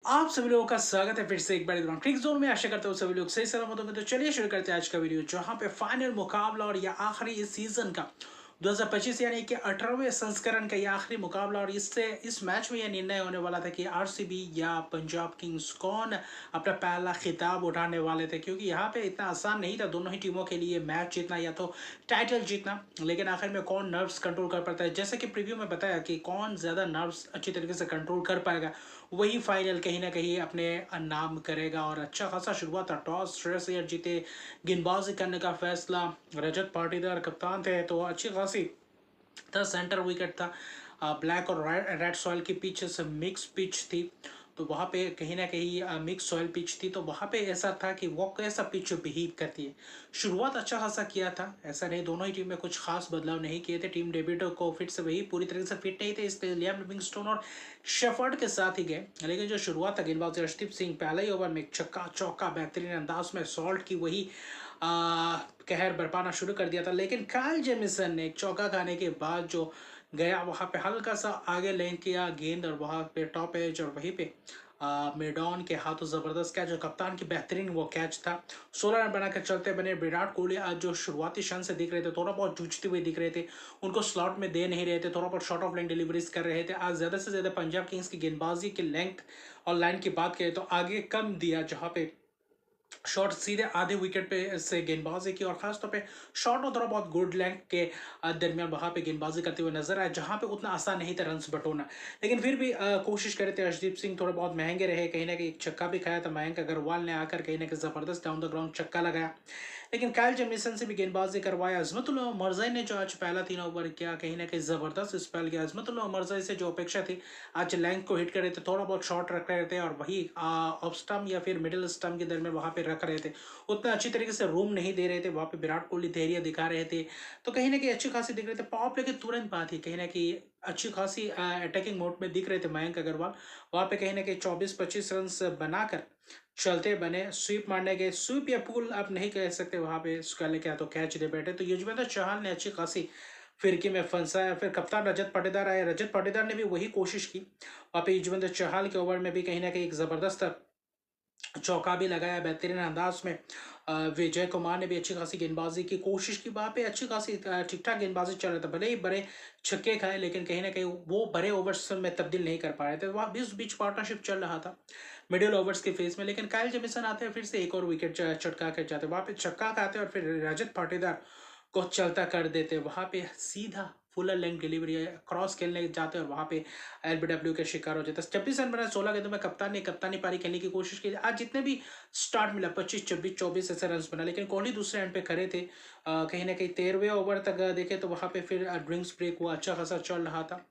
आप सभी लोगों का स्वागत है फिर से एक बार क्रिक जोन में। आशा करता हूँ सभी लोग सही सलामत होंगे। तो चलिए शुरू करते हैं आज का वीडियो, जहां पे फाइनल मुकाबला और यह आखिरी इस सीजन का 2025 यानी कि 18वें संस्करण का यह आखिरी मुकाबला। और इससे इस मैच में यह निर्णय होने वाला था कि आरसीबी या पंजाब किंग्स कौन अपना पहला खिताब उठाने वाले थे, क्योंकि यहाँ पे इतना आसान नहीं था दोनों ही टीमों के लिए मैच जीतना या तो टाइटल जीतना। लेकिन आखिर में कौन नर्व्स कंट्रोल कर पाता है, जैसे कि प्रीव्यू में बताया कि कौन ज़्यादा नर्व्स अच्छी तरीके से कंट्रोल कर पाएगा वही फाइनल कहीं ना कहीं अपने नाम करेगा। और अच्छा खासा शुरुआत था, टॉस श्रेयस अय्यर जीते, गेंदबाजी करने का फैसला, रजत पाटीदार कप्तान थे तो अच्छी खासी था। सेंटर विकेट था, ब्लैक और रेड सॉइल की पिच से मिक्स पिच थी, तो वहाँ पे कहीं ना कहीं मिक्स सॉइल पिच थी, तो वहाँ पे ऐसा था कि वो कैसा पिच बिहेव करती है। शुरुआत अच्छा खासा किया था, ऐसा नहीं दोनों ही टीम में कुछ खास बदलाव नहीं किए थे। टीम डेविड को फिर से वही पूरी तरीके से फिट नहीं थे, इसलिए लियाम लिविंगस्टोन और शेफर्ड के साथ ही गए। लेकिन जो शुरुआत था, गेंदबाज अर्शदीप सिंह पहले ही ओवर में एक छक्का चौका बेहतरीन अंदाज में सॉल्ट की वही कहर बरपाना शुरू कर दिया था। लेकिन काइल जेमिसन ने एक चौका खाने के बाद जो गया वहाँ पे हल्का सा आगे लेन किया गेंद, और वहाँ पे टॉप एज और वहीं पे मेडॉन के हाथों जबरदस्त कैच, जो कप्तान की बेहतरीन वो कैच था। 16 रन बनाकर चलते बने विराट कोहली। आज जो शुरुआती क्षण से दिख रहे थे थोड़ा बहुत जूझते हुए दिख रहे थे, उनको स्लॉट में दे नहीं रहे थे, थोड़ा बहुत शॉर्ट ऑफ लाइन डिलीवरीज कर रहे थे। आज ज़्यादा से ज़्यादा पंजाब किंग्स की गेंदबाजी की लेंथ और लाइन की बात करें तो आगे कम दिया, जहाँ पे शॉट सीधे आधे विकेट पे से गेंदबाजी की, और खासतौर पे शॉट और थोड़ा बहुत गुड लेंथ के दरमियान वहां पे गेंदबाजी करते हुए नजर आए, जहां पे उतना आसान नहीं था रन्स बटोरना। लेकिन फिर भी कोशिश करे थे। अर्शदीप सिंह थोड़े बहुत महंगे रहे, कहीं ना कहीं एक छक्का भी खाया था। मयंक अग्रवाल ने आकर कहीं ना कहीं जबरदस्त डाउन द ग्राउंड छक्का लगाया। लेकिन काइल जेमिसन से भी गेंदबाजी करवाया। अजमतुल्लाह उमरज़ई ने जो आज पहला 3 ओवर किया, कहीं ना कहीं जबरदस्त स्पेल किया। अजमतुल्लाह उमरज़ई से जो अपेक्षा थी, आज लेंथ को हिट कर रहे थे, थोड़ा बहुत शॉट रख रहे थे, और वही ऑफ स्टम्प या फिर मिडिल स्टम्प के दरमियान वहां पे रख रहे थे। उतना अच्छी तरीके से रूम नहीं दे रहे थे, वहाँ पे विराट कोहली धैर्य दिखा रहे थे, तो कहीं ना कहीं अच्छी खासी दिख रहे थे। पावर प्ले के तुरंत बाद ही कहीं ना कहीं अच्छी खासी अटैकिंग मोड में दिख रहे थे मयंक अग्रवाल। वहाँ पे कहीं ना कहीं 24-25 रन बनाकर चलते बने। स्वीप मारने गए, स्वीप या पुल आप नहीं कह सकते, वहाँ पे उसका लेके तो कैच दे बैठे। तो युजवेंद्र चहल ने अच्छी खासी फिरकी में फंसाया। फिर कप्तान रजत पाटीदार आए, रजत पाटीदार ने भी वही कोशिश की। वहाँ पे युजवेंद्र चहल के ओवर में भी कहीं ना कहीं एक जबरदस्त चौका भी लगाया बेहतरीन अंदाज में। विजय कुमार ने भी अच्छी खासी गेंदबाजी की कोशिश की, वहाँ पे अच्छी खासी ठीक ठाक गेंदबाजी चल रहा था। भले ही बड़े छक्के खाए, लेकिन कहीं ना कहीं वो बड़े ओवर्स में तब्दील नहीं कर पा रहे थे। वहाँ बीच बीच पार्टनरशिप चल रहा था मिडिल ओवर्स के फेस में। लेकिन काइल जेमिसन आते हैं, फिर से एक और विकेट चटका कर जाते, वहाँ पे छक्का खाते और फिर रजत पाटीदार को चलता कर देते। वहाँ पे सीधा फुल लेंथ डिलीवरी क्रॉस खेलने जाते और वहाँ पे एलबीडब्ल्यू के शिकार हो जाता है। 26 रन बनाए 16 गेंदों में। कप्तान ने कप्तानी पारी खेलने की कोशिश की। आज जितने भी स्टार्ट मिला 25-26-24 ऐसे रन बना, लेकिन कोहली दूसरे एंड पे खड़े थे। कहीं ना कहीं 13वें ओवर तक देखे तो वहाँ पे फिर ड्रिंक्स ब्रेक हुआ, अच्छा खासा चल रहा था।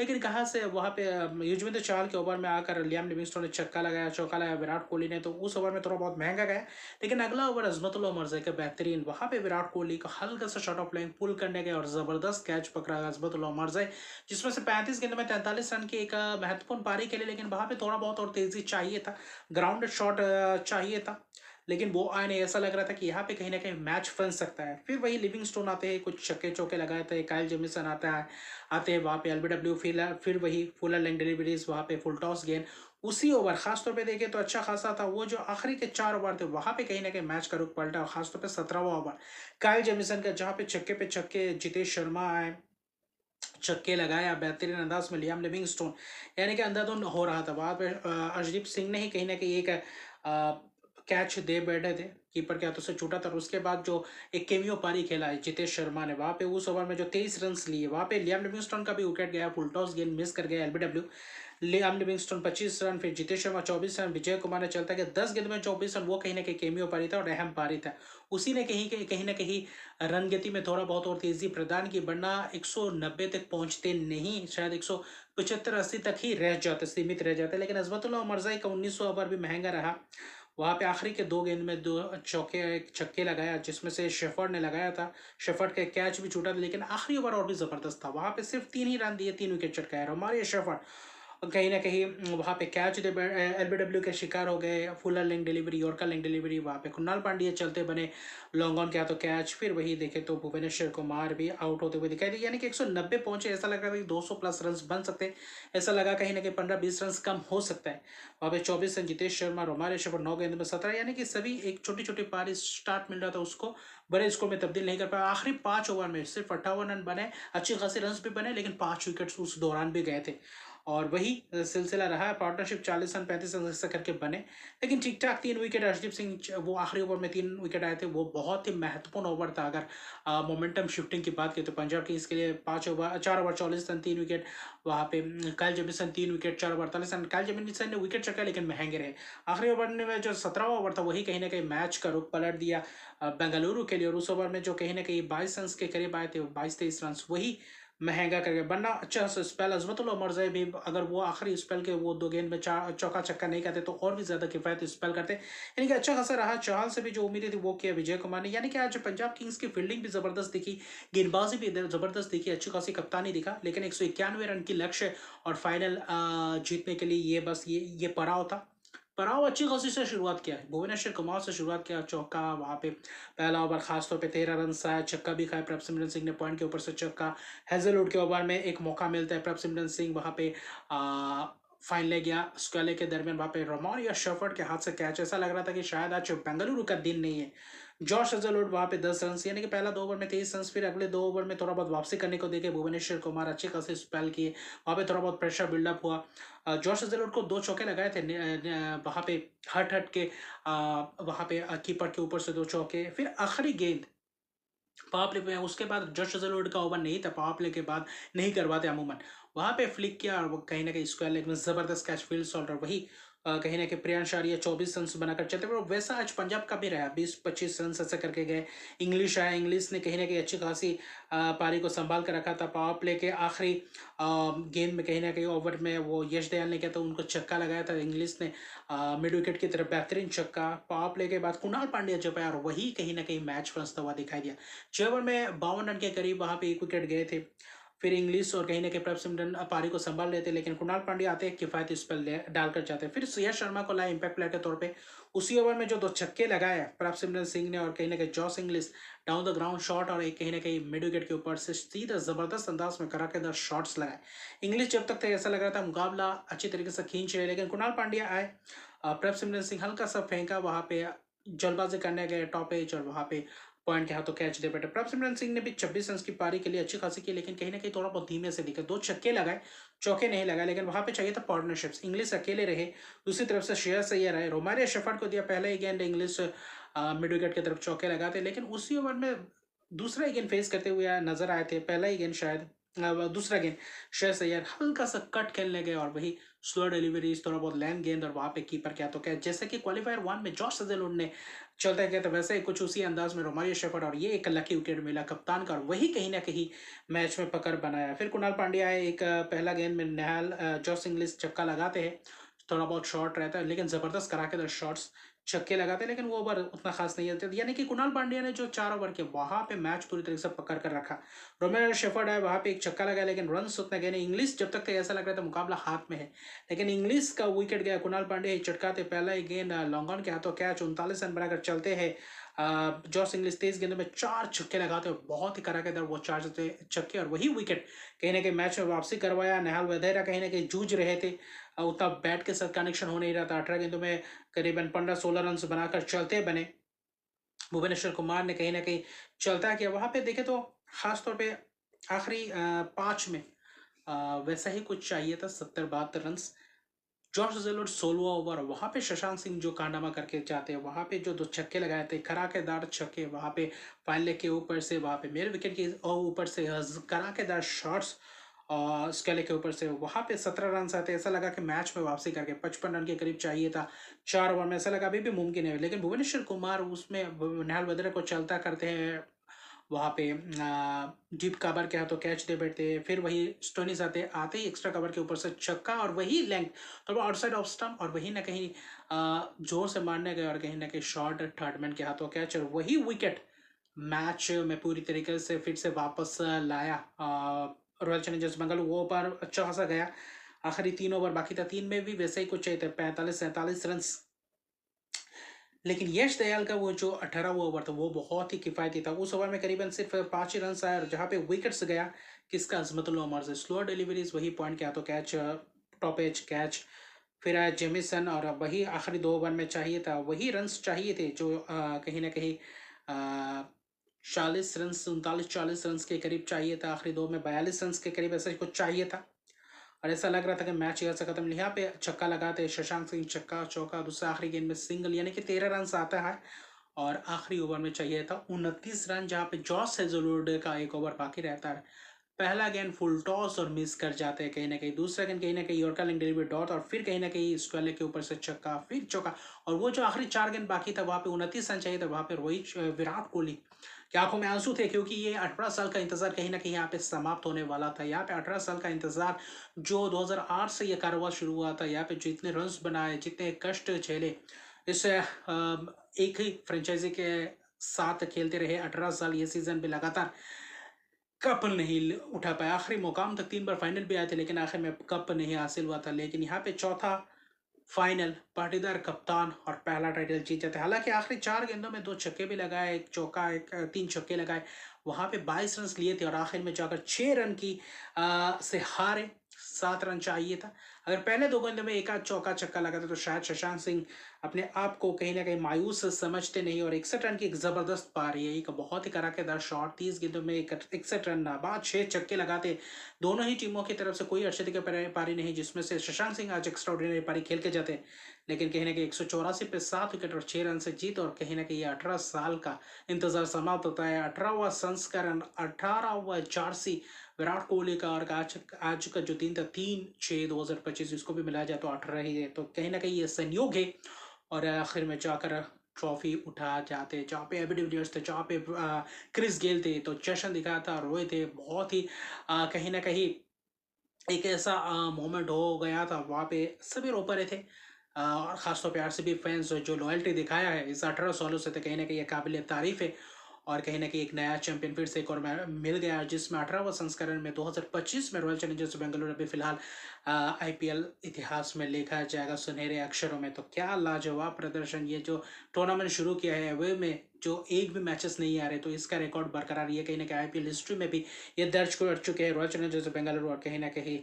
लेकिन कहाँ से वहाँ पे युजवेंद्र चहल के ओवर में आकर लियाम लिविंगस्टोन ने छक्का लगाया, चौका लगाया विराट कोहली ने, तो उस ओवर में थोड़ा बहुत महंगा गया। लेकिन अगला ओवर अजमतुल्लाह उमरज़ई का बेहतरीन, वहाँ पे विराट कोहली का हल्का सा शॉट ऑफ लाइन पुल करने गए और जबरदस्त कैच पकड़ा अजमतुल्लाह उमरज़ई, जिसमें से 35 गेंदों में 43 रन की एक महत्वपूर्ण पारी खेली। लेकिन वहाँ पे थोड़ा बहुत और तेजी चाहिए था, ग्राउंड शॉट चाहिए था, लेकिन वो आए नहीं। ऐसा लग रहा था कि यहाँ पे कहीं ना कहीं मैच फंस सकता है। फिर वही लिविंगस्टोन आते हैं, कुछ छक्के चौके लगाए थे, काइल जेमिसन आता है, आते हैं वहाँ पे एलबीडब्ल्यू, फिर वही फुल लेंथ डिलीवरीज, वहाँ पे फुल टॉस गेंद। उसी ओवर खासतौर पे देखे तो अच्छा खासा था। वो जो आखिरी के 4 ओवर थे वहाँ पे कहीं ना कहीं मैच का रुख पलटा, और खासतौर पे 17वां ओवर काइल जेमिसन का, जहाँ पे छक्के जितेश शर्मा आए, छक्के लगाया बेहतरीन अंदाज में लियाम लिविंगस्टोन, यानी कि अंधाधुंध हो रहा था। वहाँ पे अर्शदीप सिंह ने ही कहीं ना कहीं एक कैच दे बैठे थे, कीपर के हाथों से छूटा था। और उसके बाद जो एक केमियो पारी खेला है जितेश शर्मा ने, वहाँ पे उस ओवर में जो 23 रन लिए, वहाँ पे लियाम लिविंगस्टोन का भी विकेट गया, फुल टॉस गेंद मिस कर गया एलबीडब्ल्यू। लियाम लिविंगस्टोन 25 रन, फिर जितेश शर्मा 24 रन, विजय कुमार ने चलता गया 10 गेंद में 24 रन। वो कहीं ना कहीं केमियो पारी था और अहम पारी था। उसी ने कहीं ना कहीं रन गति में थोड़ा बहुत और तेजी प्रदान की, वरना 190 तक पहुंचते नहीं, शायद 175-80 तक ही रह जाते, सीमित रह जाते। लेकिन अजमतुल्लाह उमरज़ई का 1900 ओवर भी महंगा रहा। वहाँ पे आखिरी के 2 गेंद में 2 चौके एक छक्के लगाया, जिसमें से शेफर्ड ने लगाया था। शेफर्ड का कैच भी छूटा था, लेकिन आखिरी ओवर और भी जबरदस्त था। वहाँ पे सिर्फ 3 ही रन दिए, 3 विकेट चटकाए रोमारियो शेफर्ड। कहीं ना कहीं वहाँ पे कैच दे एलबीडब्ल्यू के शिकार हो गए, fuller length delivery, yorker length delivery, वहाँ पे कुणाल पांड्या चलते बने, लॉन्ग ऑन किया तो कैच, फिर वही देखे तो भुवनेश्वर कुमार भी आउट होते हुए दिखाई दिए, यानी कि 190 पहुंचे, ऐसा लग रहा था कि 200 प्लस रन बन सकते हैं, ऐसा लगा कहीं ना कहीं 15-20 रन कम हो सकता है। वहाँ पे 24 run Jitesh Sharma, Romario shepherd 9 गेंद में 17, यानी कि सभी एक छोटी छोटी पारी स्टार्ट मिल रहा था उसको, बड़े स्कोर में तब्दील नहीं कर पाया। आखिरी 5 ओवर में सिर्फ 58 रन बने, अच्छी खासी रन भी बने, लेकिन 5 विकेट्स उस दौरान भी गए थे, और वही सिलसिला रहा है। पार्टनरशिप 40 रन 35 रन ऐसा करके बने, लेकिन ठीक ठाक 3 विकेट अर्शदीप सिंह, वो आखिरी ओवर में 3 विकेट आए थे, वो बहुत ही महत्वपूर्ण ओवर था। अगर मोमेंटम शिफ्टिंग की बात करें तो पंजाब किंग्स के लिए 4 ओवर 44 रन 3 विकेट, वहाँ पे Kyle Jameson 3 wicket 4 over 48 run, Kyle Jameson ने विकेट चटका लेकिन महंगे रहे। आखिरी ओवर में जो 17वां ओवर था वही कहीं ना कहीं मैच का रुख पलट दिया बेंगलुरु के लिए, और उस ओवर में जो कहीं ना कहीं 22 रन के करीब आए थे, 22-23 रन, वही महंगा करके बनना। अच्छा स्पेल अजमतुल उमर ज़ई भी, अगर वो आखिरी स्पेल के वो 2 गेंद में चौका छक्का नहीं करते तो और भी ज्यादा किफायती स्पेल करते, यानी कि अच्छा खासा रहा। चहल से भी जो उम्मीदें थी वो किया विजय कुमार ने, यानी कि आज पंजाब किंग्स की फील्डिंग भी जबरदस्त दिखी, गेंदबाजी भी जबरदस्त दिखी, अच्छी खासी कप्तानी दिखा, लेकिन 191 रन की लक्ष्य और फाइनल जीतने के लिए ये बस ये पड़ाव था। पड़ाव अच्छी खासी से शुरुआत किया है, भुवनेश्वर कुमार से शुरुआत किया, चौका वहाँ पे पहला ओवर खासतौर पे 13 रन सा है, छक्का भी खाया प्रभसिमरन सिंह ने, पॉइंट के ऊपर से छक्का। हैजलवुड के ओवर में एक मौका मिलता है, प्रभसिमरन सिंह वहाँ पे फाइन ले गया, स्क्वेले के दरमियान वहाँ पे रोमारियो शेफर्ड के हाथ से कैच, ऐसा लग रहा था कि शायद आज बेंगलुरु का दिन नहीं है। जॉश हेजलवुड वहाँ पे 10 रन, यानी कि पहला 2 ओवर में 23 रन, फिर अगले 2 ओवर में थोड़ा बहुत वापसी करने को देखे भुवनेश्वर कुमार, अच्छे खासे स्पेल किए, वहाँ पे थोड़ा बहुत प्रेशर बिल्डअप हुआ। जॉश हेजलवुड को 2 चौके लगाए थे वहाँ पे, हट हट के वहाँ पे कीपर के ऊपर से 2 चौके, फिर आखिरी गेंद पावर प्ले पे, उसके बाद जॉश हेजलवुड का ओवर नहीं था, पावर प्ले के बाद नहीं करवाते अमूमन, वहां पे फ्लिक किया और वो कहीं ना कहीं स्क्वायर लेग में जबरदस्त कैच, फील्ड शॉट, और वही कहीं ना कहीं प्रियांश आर्य 24 रन बनाकर चलते हुए, वैसा आज पंजाब का भी रहा, 20-25 रन ऐसा करके गए। इंग्लिश आया, इंग्लिश ने कहीं ना कहीं अच्छी खासी पारी को संभाल कर रखा था। पावर प्ले के आखिरी गेंद में कहीं ना कहीं ओवर में वो यश दयाल ने किया था, उनको छक्का लगाया था इंग्लिश ने, मिड विकेट की तरफ बेहतरीन छक्का। पावर प्ले के बाद कुणाल पांड्या जब आया और वही कहीं ना कहीं मैच फंसता हुआ दिखाई दिया। 6 ओवर में 52 रन के करीब वहां पे 1 विकेट गए थे, फिर इंग्लिश और कहीं ना कहीं प्रभसिमरन पारी को संभाल लेते, लेकिन कुणाल पांड्या आते किफायती स्पेल डालकर जाते, फिर श्रेयस शर्मा को लाए इंपैक्ट प्लेयर के तौर पे। उसी ओवर में जो 2 छक्के लगाए प्रभसिमरन सिंह ने और कहीं ना कहीं Jos English, down the ground shot और एक कहीं ना कहीं मिड विकेट के ऊपर से सीधा जबरदस्त अंदाज में कराकेदार शॉट्स लगाए। इंग्लिश जब तक था ऐसा लग रहा था मुकाबला अच्छी तरीके से खींच रहे, लेकिन कुणाल पांड्या आए, प्रभसिमरन सिंह हल्का सा फेंका, वहां पे जल्दबाजी करने गए टॉप एज और वहां पे पॉइंट के हाथों कैच दे बैठे। प्रभसिमरन सिंह ने भी 26 रन की पारी के लिए अच्छी खासी की, लेकिन कहीं ना कहीं थोड़ा बहुत धीमे से दिखे, 2 छक्के लगाए, चौके नहीं लगाए, लेकिन वहां पे चाहिए था पार्टनरशिप्स, इंग्लिश अकेले रहे। दूसरी तरफ से श्रेयस अय्यर आए, रोमारियो शेफर्ड को दिया पहले ही गेंद, इंग्लिश मिड विकेट की तरफ चौके लगाते, लेकिन उसी ओवर में दूसरा ही गेंद फेस करते हुए नजर आए थे, पहला ही गेंद शायद दूसरा गेंद श्रेयस अय्यर हल्का सा कट खेलने गए और वही स्लो डिलीवरी, थोड़ा बहुत लैंड गेंद, और वहां पे कीपर क्या तो क्या, जैसे कि क्वालिफायर 1 में जॉश हेजलवुड ने चलता गया था, वैसे ही कुछ उसी अंदाज में रोमारियो शेफर्ड, और ये एक लकी विकेट मिला कप्तान का, और वही कहीं ना कहीं मैच में पकड़ बनाया। फिर कुणाल पांड्या आए, एक पहला गेंद में नहल जॉस इंग्लिश छक्का लगाते हैं, थोड़ा बहुत शॉट रहता है, लेकिन जबरदस्त करा के शॉट्स छक्के लगाते हैं, लेकिन वो ओवर उतना खास नहीं होते, यानी कि कुणाल पांड्या ने जो 4 ओवर के वहां पे मैच पूरी तरीके से पकड़ कर रखा। रोमेरो शेफर्ड आए, वहां पे एक छक्का लगाया, लेकिन रन उतने गए नहीं। इंग्लिश जब तक ऐसा लग रहा था मुकाबला हाथ में है, लेकिन इंग्लिश का विकेट गया, कुणाल पांड्या ही चटकाते, पहला ही गेंद लॉन्ग ऑन के हाथों कैच, 39 रन बनाकर चलते हैं। जॉस इंग्लिश 23 गेंदों में 4 छक्के लगाते हैं, बहुत ही कराकेदार वो 4 छक्के, और वही विकेट कहीं ना कहीं मैच में वापसी करवाया। नेहाल वधेरा कहीं ना कहीं जूझ रहे थे, उतना बैट के साथ कनेक्शन हो नहीं रहा था, 18 गेंदों में करीबन 15-16 रन बनाकर चलते बने। भुवनेश्वर कुमार ने कहीं ना कहीं चलता किया, वहां पे देखे तो खासतौर पे आखिरी 5 में वैसा ही कुछ चाहिए था, 70-72 रन। जॉर्ज हेजलवुड 16वां ओवर, वहां पे शशांक सिंह जो कारनामा करके जाते हैं, वहां पे जो 2 छक्के लगाए थे, कराकेदार छक्के, वहां पे फाइन लेग के ऊपर से, वहां पे मेरे विकेट के ऊपर से कराकेदार शॉट्स, और स्केले के ऊपर से वहां पे 17 रन आते, ऐसा लगा कि मैच में वापसी करके 55 रन के करीब चाहिए था 4 ओवर में, ऐसा लगा अभी भी मुमकिन है, लेकिन भुवनेश्वर कुमार उसमें नेहाल वधेरा को चलता करते हैं, वहाँ पे डीप कवर के हाथों कैच दे बैठते, फिर वही स्टोनीज आते आते ही एक्स्ट्रा कवर के ऊपर से छक्का, और वही लेंथ तो आउटसाइड ऑफ स्टंप, और वही ना कहीं जोर से मारने गए और कहीं ना कहीं शॉर्ट थर्डमैन के हाथों कैच, और वही विकेट मैच में पूरी तरीके से फिर से वापस लाया रॉयल चैलेंजर्स बेंगलुरु। वो पर अच्छा खासा गया, आखिरी 3 ओवर बाकी था, 3 में भी वैसे ही कुछ चाहिए थे, 45-47 रन। लेकिन यश दयाल का वो जो 18वां ओवर था वो बहुत ही किफ़ायती था। उस ओवर में करीबन सिर्फ 5 ही रन आए और जहाँ पे विकेट्स गया किसका, अजमतुल्ला उमर से। स्लो डिलीवरीज, वही पॉइंट किया तो कैच, टॉप एज कैच, फिर आया जेमिसन और वही आखिरी 2 ओवर में चाहिए था, वही रन्स चाहिए थे जो कहीं ना कहीं 40 रन, 39-40 रन के करीब चाहिए था। आखिरी 2 में 42 रन के करीब ऐसा कुछ चाहिए था और ऐसा लग रहा था कि मैच यहाँ से खत्म। यहाँ पे छक्का लगाते शशांक सिंह, छक्का चौका, दूसरा आखिरी गेंद में सिंगल, यानी कि 13 रन आता है और आखिरी ओवर में चाहिए था 29 रन, जहाँ पे जॉस हेजलवुड का 1 ओवर बाकी रहता है। पहला गेंद फुल टॉस और मिस कर जाते हैं कहीं ना कहीं, दूसरा गेंद कहीं ना कहीं यॉर्कर लिंक डिलीवरी डॉट और फिर कहीं ना कहीं स्क्वेले के ऊपर से छक्का, फिर चौका। और वो जो आखिरी 4 गेंद बाकी था वहाँ पे 29 रन चाहिए था, वहाँ पे रोहित विराट कोहली की आंखों में आंसू थे, क्योंकि ये 18 साल का इंतजार कहीं ना कहीं यहाँ पे समाप्त होने वाला था। यहाँ पे 18 साल का इंतजार जो 2008 से ये कारोबार शुरू हुआ था, यहाँ पे जितने रन बनाए, जितने कष्ट झेले, इस एक ही फ्रेंचाइजी के साथ खेलते रहे 18 साल, ये सीजन भी लगातार कप नहीं उठा पाया। आखिरी मुकाम तक 3 बार फाइनल भी आए थे लेकिन आखिर में कप नहीं हासिल हुआ था। लेकिन यहाँ पे चौथा फाइनल, पाटीदार कप्तान और पहला टाइटल जीत जाते। हालांकि आखिरी 4 गेंदों में 2 छक्के भी लगाए, एक चौका, एक 3 छक्के लगाए, वहां पे 22 रन लिए थे और आखिर में जाकर 6 रन की से हारे। 7 रन चाहिए था। अगर पहले 2 गेंदों में एक आध चौका छक्का लगाता तो शायद शशांक सिंह अपने आप को कहीं ना कहीं मायूस समझते नहीं। और 61 रन की एक जबरदस्त पारी है, एक बहुत ही कड़ाकेदार शॉट, 30 गेंदों में 61 रन, बाद 6 छक्के लगाते। दोनों ही टीमों की तरफ से कोई अर्शदीप की पारी नहीं जिसमें से शशांक सिंह आज एक्स्ट्रा ऑर्डिनरी पारी खेल के जाते, लेकिन कहीं ना कहीं 184 पे 7 विकेट और 6 रन से जीत। और कहीं ना कहीं 18 साल का इंतजार समाप्त होता है। 18वां संस्करण, 18वां जर्सी विराट कोहली का। और आज का जो दिन था 3/6/2025, इसको भी मिलाया जाए तो 18 ही है। तो कहीं ना कहीं ये संयोग है और आखिर में जाकर ट्रॉफी उठा जाते, जहाँ पे एबी डिविलियर्स थे, जहाँ पे क्रिस गेल थे, तो जश्न दिखाया था, रोए थे बहुत ही कहीं ना कहीं एक ऐसा मोमेंट हो गया था, वहाँ पे सभी रो पड़े थे। और ख़ासतौर पे आरसीबी फैंस जो लॉयल्टी दिखाया है इस 18 सालों से, तो कहीं ना कहीं ये काबिल तारीफ़ है। और कहीं ना कहीं एक नया चैंपियन फिर से एक और मिल गया, जिसमें 18वां संस्करण में 2025 में रॉयल चैलेंजर्स बेंगलुरु अभी फिलहाल आईपीएल इतिहास में लिखा जाएगा सुनहरे अक्षरों में। तो क्या लाजवाब प्रदर्शन, ये जो टूर्नामेंट शुरू किया है वे में जो एक भी मैचेस नहीं आ रहे, तो इसका रिकॉर्ड बरकरार, ये कहीं ना कहीं आईपीएल हिस्ट्री में भी ये दर्ज कर चुके हैं रॉयल चैलेंजर्स बेंगलुरु। और कहीं ना कहीं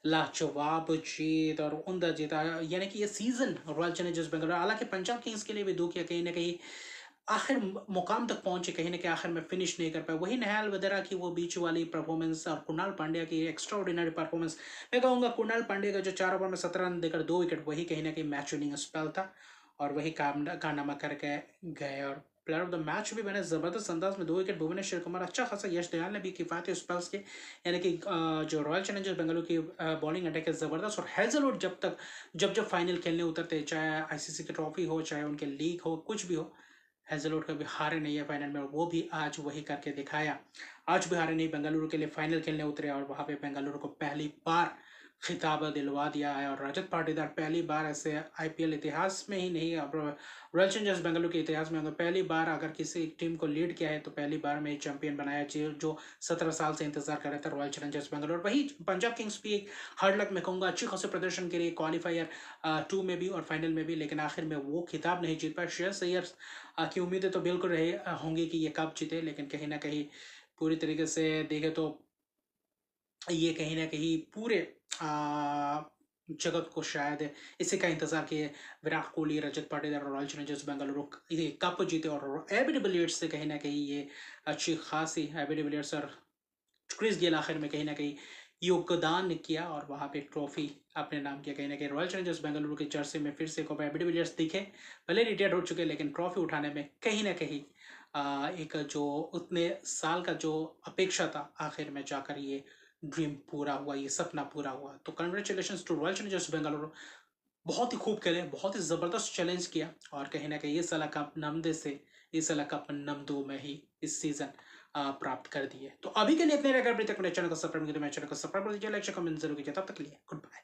लाजवाब जीत और उमदा जीता, यानी कि ये सीजन रॉयल चैलेंजर्स बेंगलुरु, हालांकि पंजाब किंग्स के लिए भी दुख है, कहीं ना कहीं आखिर मुकाम तक पहुंचे, कहीं ना कहीं आखिर में फिनिश नहीं कर पाए। वही नहाल वगैरह की वो बीच वाली परफॉर्मेंस और कुणाल पांड्या की एक्स्ट्रा ऑर्डिनरी परफॉर्मेंस। मैं कहूँगा कुणाल पांड्या का जो 4 ओवर में 17 रन देकर 2 विकेट, वही कहीं ना कहीं मैच विनिंग स्पेल था और वही कारनामा करके गए। और प्लेयर ऑफ द मैच भी बने जबरदस्त अंदाज में, 2 विकेट भुवनेश्वर कुमार, अच्छा खासा यश दयाल ने भी किफायती स्पेल्स के, यानी कि जो रॉयल चैलेंजर्स बेंगलुरु की बॉलिंग अटैक है जबरदस्त। और हेजलवुड जब फाइनल खेलने उतरते, चाहे आईसीसी की ट्रॉफी हो, चाहे उनके लीग हो, कुछ भी हो, हेजलवुड कभी हारे नहीं है फाइनल में, और वो भी आज वही करके दिखाया। आज भी हारे नहीं, बेंगलुरु के लिए फाइनल खेलने उतरे और वहां पे बेंगलुरु को पहली बार खिताब दिलवा दिया है। और रजत पाटीदार पहली बार ऐसे आईपीएल इतिहास में ही नहीं, अब रॉयल चैलेंजर्स बेंगलुरु के इतिहास में अगर पहली बार अगर किसी टीम को लीड किया है तो पहली बार में चैंपियन बनाया, जो 17 साल से इंतजार कर रहा था रॉयल चैलेंजर्स बेंगलुरु। वही पंजाब किंग्स भी एक हार्ड लक में कहूँगा, अच्छी खासी प्रदर्शन के लिए क्वालिफायर 2 में भी और फाइनल में भी, लेकिन आखिर में वो खिताब नहीं जीत पाया। श्रेयस अय्यर की उम्मीदें तो बिल्कुल रहे होंगी कि ये कब जीते, लेकिन कहीं ना कहीं पूरी तरीके से देखे तो ये कहीं ना कहीं पूरे जगत को शायद इसी का इंतजार किए, विराट कोहली, रजत पाटीदार और रॉयल चैलेंजर्स बेंगलुरु ये कप जीते। और एबी डिविलियर्स से कहीं ना कहीं ये अच्छी खासी, एबी डिविलियर्स और क्रिस गेल आखिर में कहीं ना कहीं योगदान किया और वहाँ पे ट्रॉफी अपने नाम किया। कहीं ना कहीं रॉयल चैलेंजर्स बेंगलुरु के जर्सी में फिर से को एबी डिविलियर्स दिखे, भले रिटायर्ड हो चुके, लेकिन ट्रॉफी उठाने में कहीं ना कहीं एक जो उतने साल का जो अपेक्षा था, आखिर में जाकर ये ड्रीम पूरा हुआ, ये सपना पूरा हुआ। तो congratulations to Royal Challengers Bengaluru, बहुत ही खूब खेले, बहुत ही ज़बरदस्त चैलेंज किया और कहीं ना कहीं इस साल कप नमदे से, इस साल कप नमदो में ही इस सीज़न प्राप्त कर दिए। तो अभी के लिए इतने, अगर अभी तक मेरे चैनल को सब्सक्राइब नहीं किया तो मेरे चैनल को सब्सक्राइब कर दीजिए, लाइक कमेंट जरूर कीजिए। तब तक के लिए गुड बाय।